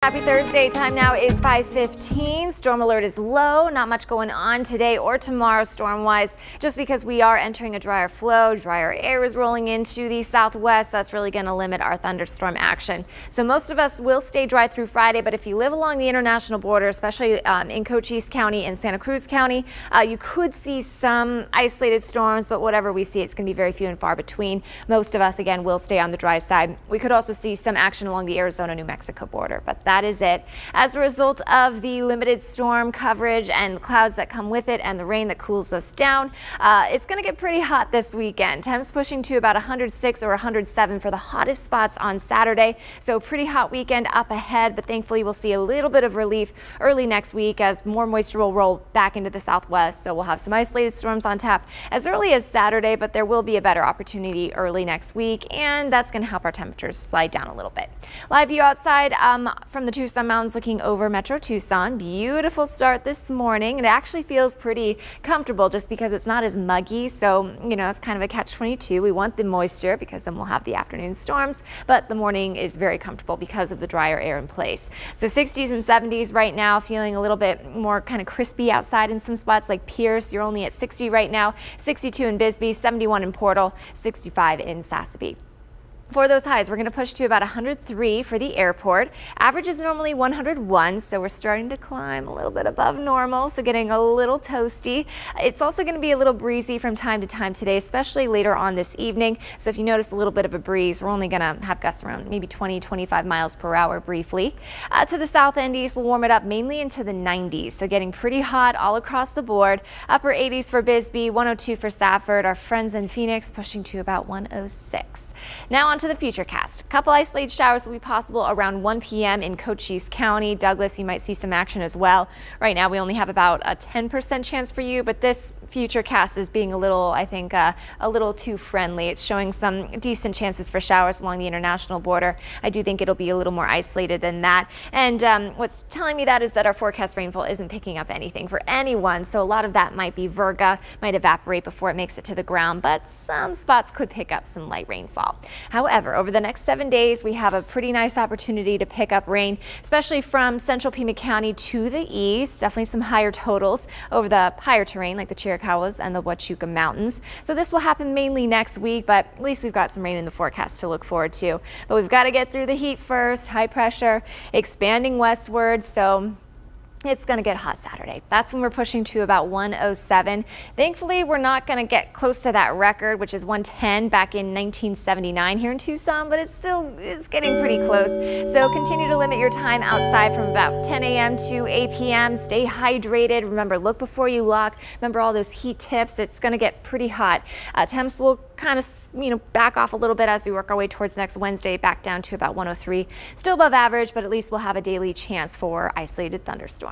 Happy Thursday. Time now is 5:15. Storm alert is low. Not much going on today or tomorrow storm-wise, just because we are entering a drier flow. Drier air is rolling into the southwest. That's really going to limit our thunderstorm action. So most of us will stay dry through Friday, but if you live along the international border, especially in Cochise County and Santa Cruz County, you could see some isolated storms, but whatever we see, it's going to be very few and far between. Most of us, again, will stay on the dry side. We could also see some action along the Arizona-New Mexico border, but that is it. As a result of the limited storm coverage and the clouds that come with it and the rain that cools us down, it's going to get pretty hot this weekend. Temps pushing to about 106 or 107 for the hottest spots on Saturday. So pretty hot weekend up ahead, but thankfully we'll see a little bit of relief early next week as more moisture will roll back into the southwest. So we'll have some isolated storms on tap as early as Saturday, but there will be a better opportunity early next week, and that's going to help our temperatures slide down a little bit. Live view outside from the Tucson Mountains looking over Metro Tucson. Beautiful start this morning. It actually feels pretty comfortable just because it's not as muggy. So, you know, it's kind of a catch-22. We want the moisture because then we'll have the afternoon storms, but the morning is very comfortable because of the drier air in place. So 60s and 70s right now, feeling a little bit more kind of crispy outside in some spots like Pierce. You're only at 60 right now, 62 in Bisbee, 71 in Portal, 65 in Sassabee. For those highs, we're going to push to about 103 for the airport. Average is normally 101, so we're starting to climb a little bit above normal, so getting a little toasty. It's also going to be a little breezy from time to time today, especially later on this evening. So if you notice a little bit of a breeze, we're only going to have gusts around maybe 20-25 miles per hour briefly. To the south end east, we'll warm it up mainly into the 90s, so getting pretty hot all across the board. Upper 80s for Bisbee, 102 for Safford. Our friends in Phoenix pushing to about 106. Now on to the futurecast. A couple isolated showers will be possible around 1 p.m. in Cochise County. Douglas, you might see some action as well. Right now we only have about a 10% chance for you, but this futurecast is being a little, I think, a little too friendly. It's showing some decent chances for showers along the international border. I do think it'll be a little more isolated than that. And what's telling me that is that our forecast rainfall isn't picking up anything for anyone. So a lot of that might be virga, might evaporate before it makes it to the ground, but some spots could pick up some light rainfall. However, over the next 7 days, we have a pretty nice opportunity to pick up rain, especially from central Pima County to the east. Definitely some higher totals over the higher terrain like the Chiricahuas and the Huachuca Mountains. So this will happen mainly next week, but at least we've got some rain in the forecast to look forward to. But we've got to get through the heat first. High pressure expanding westward, so it's going to get hot Saturday. That's when we're pushing to about 107. Thankfully, we're not going to get close to that record, which is 110 back in 1979 here in Tucson, but it still is getting pretty close. So continue to limit your time outside from about 10 a.m. to 8 p.m. Stay hydrated. Remember, look before you lock. Remember all those heat tips. It's going to get pretty hot. Temps will kind of, back off a little bit as we work our way towards next Wednesday, back down to about 103. Still above average, but at least we'll have a daily chance for isolated thunderstorms.